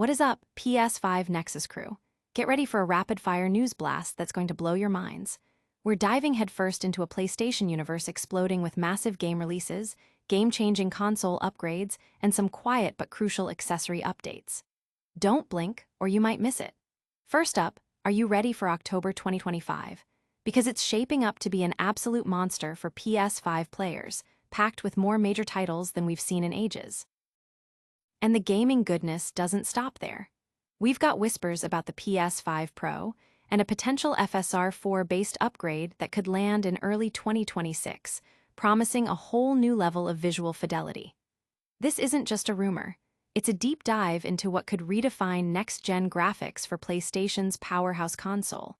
What is up, PS5 Nexus crew? Get ready for a rapid-fire news blast that's going to blow your minds. We're diving headfirst into a PlayStation universe exploding with massive game releases, game-changing console upgrades, and some quiet but crucial accessory updates. Don't blink, or you might miss it. First up, are you ready for October 2025? Because it's shaping up to be an absolute monster for PS5 players, packed with more major titles than we've seen in ages. And the gaming goodness doesn't stop there. We've got whispers about the PS5 Pro and a potential FSR 4-based upgrade that could land in early 2026, promising a whole new level of visual fidelity. This isn't just a rumor. It's a deep dive into what could redefine next-gen graphics for PlayStation's powerhouse console.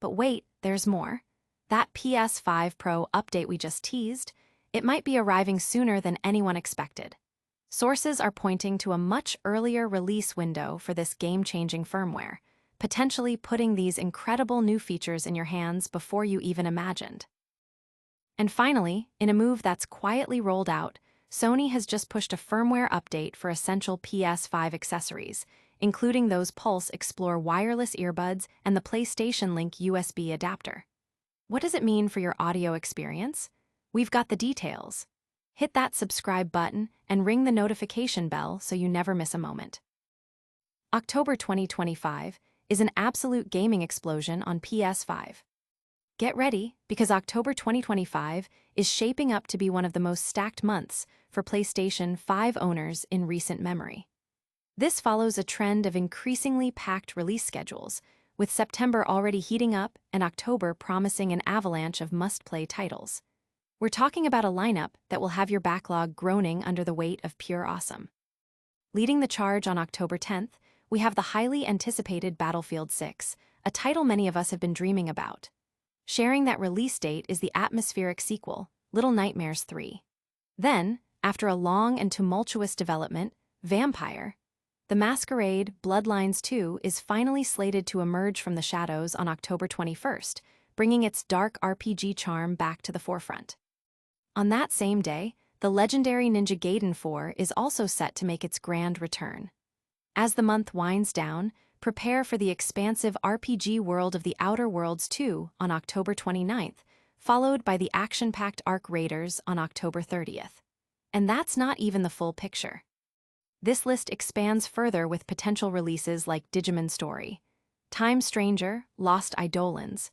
But wait, there's more. That PS5 Pro update we just teased, it might be arriving sooner than anyone expected. Sources are pointing to a much earlier release window for this game-changing firmware, potentially putting these incredible new features in your hands before you even imagined. And finally, in a move that's quietly rolled out, Sony has just pushed a firmware update for essential PS5 accessories, including those Pulse Explore wireless earbuds and the PlayStation Link USB adapter. What does it mean for your audio experience? We've got the details. Hit that subscribe button and ring the notification bell so you never miss a moment. October 2025 is an absolute gaming explosion on PS5. Get ready, because October 2025 is shaping up to be one of the most stacked months for PlayStation 5 owners in recent memory. This follows a trend of increasingly packed release schedules, with September already heating up and October promising an avalanche of must-play titles. We're talking about a lineup that will have your backlog groaning under the weight of pure awesome. Leading the charge on October 10th, we have the highly anticipated Battlefield 6, a title many of us have been dreaming about. Sharing that release date is the atmospheric sequel, Little Nightmares 3. Then, after a long and tumultuous development, Vampire, the Masquerade Bloodlines 2 is finally slated to emerge from the shadows on October 21st, bringing its dark RPG charm back to the forefront. On that same day, the legendary Ninja Gaiden 4 is also set to make its grand return. As the month winds down, prepare for the expansive RPG world of The Outer Worlds 2 on October 29th, followed by the action-packed Arc Raiders on October 30th. And that's not even the full picture. This list expands further with potential releases like Digimon Story, Time Stranger, Lost Eidolons,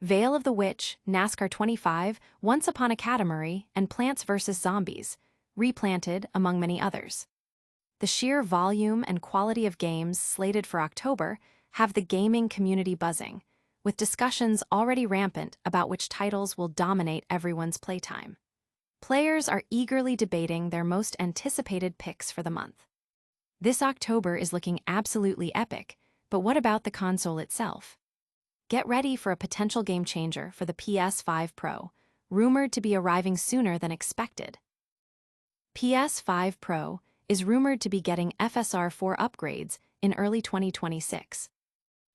Veil of the Witch, NASCAR 25, Once Upon a Katamari, and Plants vs. Zombies, Replanted, among many others. The sheer volume and quality of games slated for October have the gaming community buzzing, with discussions already rampant about which titles will dominate everyone's playtime. Players are eagerly debating their most anticipated picks for the month. This October is looking absolutely epic, but what about the console itself? Get ready for a potential game changer for the PS5 Pro, rumored to be arriving sooner than expected. PS5 Pro is rumored to be getting FSR 4 upgrades in early 2026.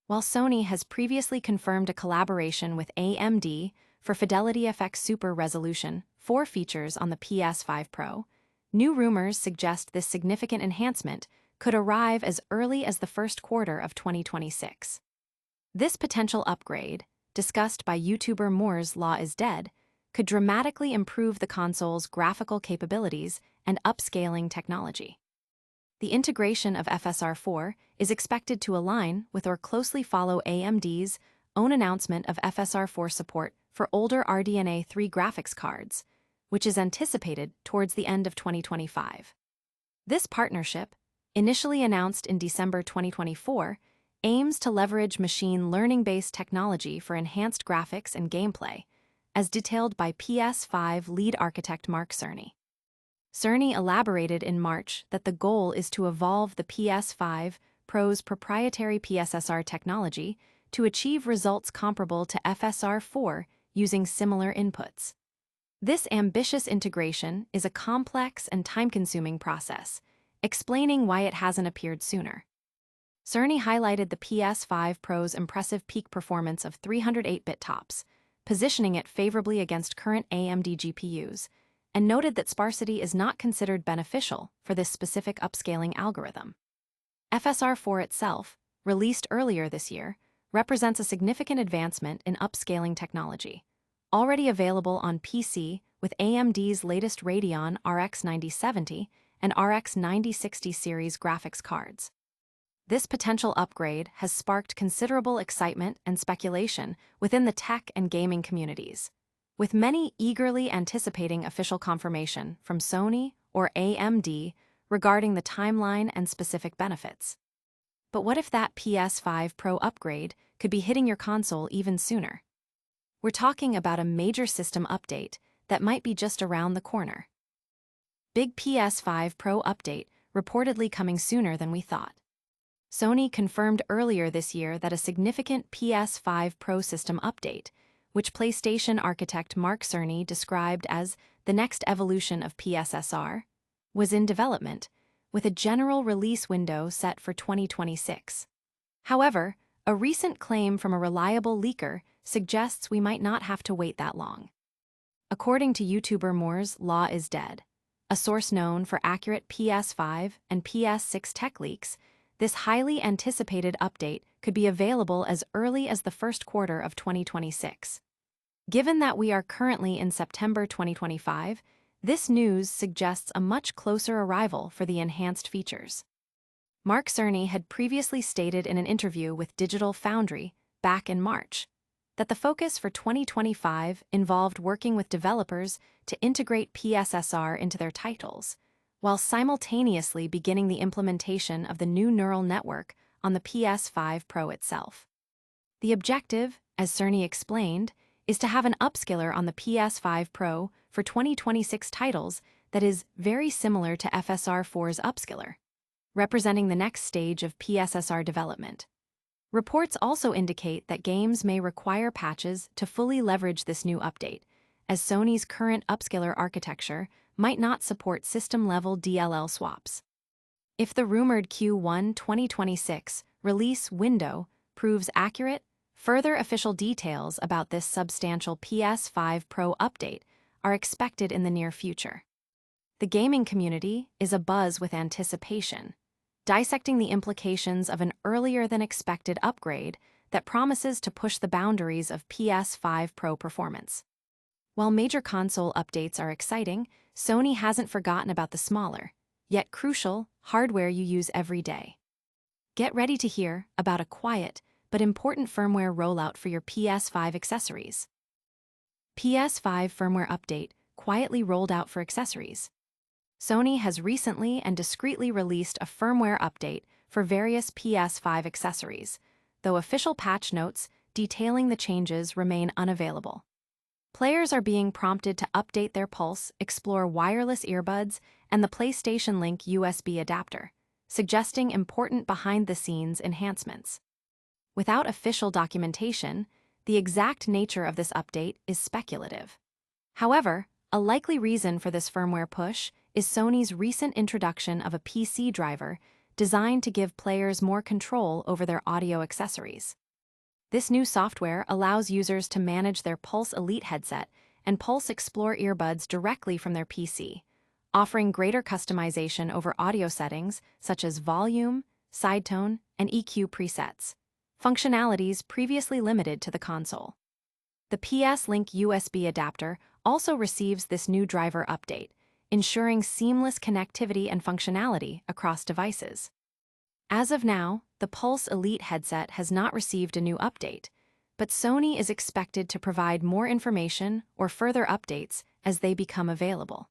While Sony has previously confirmed a collaboration with AMD for Fidelity FX Super Resolution 4 features on the PS5 Pro, new rumors suggest this significant enhancement could arrive as early as the first quarter of 2026. This potential upgrade, discussed by YouTuber Moore's Law is Dead, could dramatically improve the console's graphical capabilities and upscaling technology. The integration of FSR 4 is expected to align with or closely follow AMD's own announcement of FSR 4 support for older RDNA 3 graphics cards, which is anticipated towards the end of 2025. This partnership, initially announced in December 2024, aims to leverage machine learning-based technology for enhanced graphics and gameplay, as detailed by PS5 lead architect Mark Cerny. Cerny elaborated in March that the goal is to evolve the PS5 Pro's proprietary PSSR technology to achieve results comparable to FSR 4 using similar inputs. This ambitious integration is a complex and time-consuming process, explaining why it hasn't appeared sooner. Cerny highlighted the PS5 Pro's impressive peak performance of 308-bit tops, positioning it favorably against current AMD GPUs, and noted that sparsity is not considered beneficial for this specific upscaling algorithm. FSR 4 itself, released earlier this year, represents a significant advancement in upscaling technology. Already available on PC with AMD's latest Radeon RX 9070 and RX 9060 series graphics cards. This potential upgrade has sparked considerable excitement and speculation within the tech and gaming communities, with many eagerly anticipating official confirmation from Sony or AMD regarding the timeline and specific benefits. But what if that PS5 Pro upgrade could be hitting your console even sooner? We're talking about a major system update that might be just around the corner. Big PS5 Pro update reportedly coming sooner than we thought. Sony confirmed earlier this year that a significant PS5 Pro system update, which PlayStation architect Mark Cerny described as the next evolution of PSSR, was in development, with a general release window set for 2026. However, a recent claim from a reliable leaker suggests we might not have to wait that long. According to YouTuber Moore's Law is Dead, a source known for accurate PS5 and PS6 tech leaks, this highly anticipated update could be available as early as the first quarter of 2026. Given that we are currently in September 2025, this news suggests a much closer arrival for the enhanced features. Mark Cerny had previously stated in an interview with Digital Foundry back in March that the focus for 2025 involved working with developers to integrate PSSR into their titles, while simultaneously beginning the implementation of the new neural network on the PS5 Pro itself. The objective, as Cerny explained, is to have an upscaler on the PS5 Pro for 2026 titles that is very similar to FSR 4's upscaler, representing the next stage of PSSR development. Reports also indicate that games may require patches to fully leverage this new update, as Sony's current upscaler architecture might not support system-level DLL swaps. If the rumored Q1 2026 release window proves accurate, further official details about this substantial PS5 Pro update are expected in the near future. The gaming community is abuzz with anticipation, dissecting the implications of an earlier-than-expected upgrade that promises to push the boundaries of PS5 Pro performance. While major console updates are exciting, Sony hasn't forgotten about the smaller, yet crucial, hardware you use every day. Get ready to hear about a quiet but important firmware rollout for your PS5 accessories. PS5 firmware update quietly rolled out for accessories. Sony has recently and discreetly released a firmware update for various PS5 accessories, though official patch notes detailing the changes remain unavailable. Players are being prompted to update their Pulse, explore wireless earbuds, and the PlayStation Link USB adapter, suggesting important behind-the-scenes enhancements. Without official documentation, the exact nature of this update is speculative. However, a likely reason for this firmware push is Sony's recent introduction of a PC driver designed to give players more control over their audio accessories. This new software allows users to manage their Pulse Elite headset and Pulse Explore earbuds directly from their PC, offering greater customization over audio settings such as volume, sidetone, and EQ presets, functionalities previously limited to the console. The PS Link USB adapter also receives this new driver update, ensuring seamless connectivity and functionality across devices. As of now, the Pulse Elite headset has not received a new update, but Sony is expected to provide more information or further updates as they become available.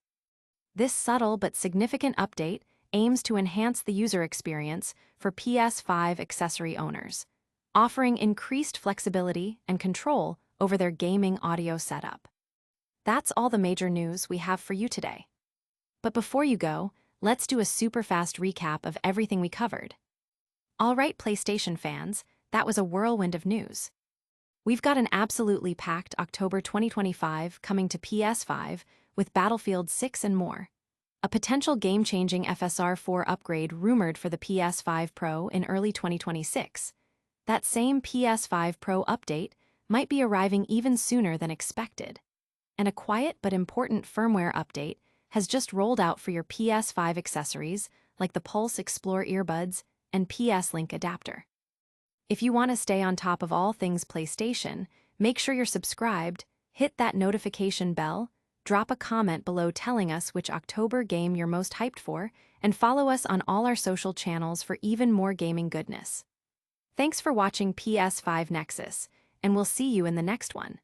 This subtle but significant update aims to enhance the user experience for PS5 accessory owners, offering increased flexibility and control over their gaming audio setup. That's all the major news we have for you today. But before you go, let's do a super fast recap of everything we covered. All right, PlayStation fans, that was a whirlwind of news. We've got an absolutely packed October 2025 coming to PS5 with Battlefield 6 and more. A potential game-changing FSR 4 upgrade rumored for the PS5 Pro in early 2026. That same PS5 Pro update might be arriving even sooner than expected. And a quiet but important firmware update has just rolled out for your PS5 accessories like the Pulse Explore earbuds and PS Link adapter. If you want to stay on top of all things PlayStation, make sure you're subscribed, hit that notification bell, drop a comment below telling us which October game you're most hyped for, and follow us on all our social channels for even more gaming goodness. Thanks for watching PS5 Nexus, and we'll see you in the next one.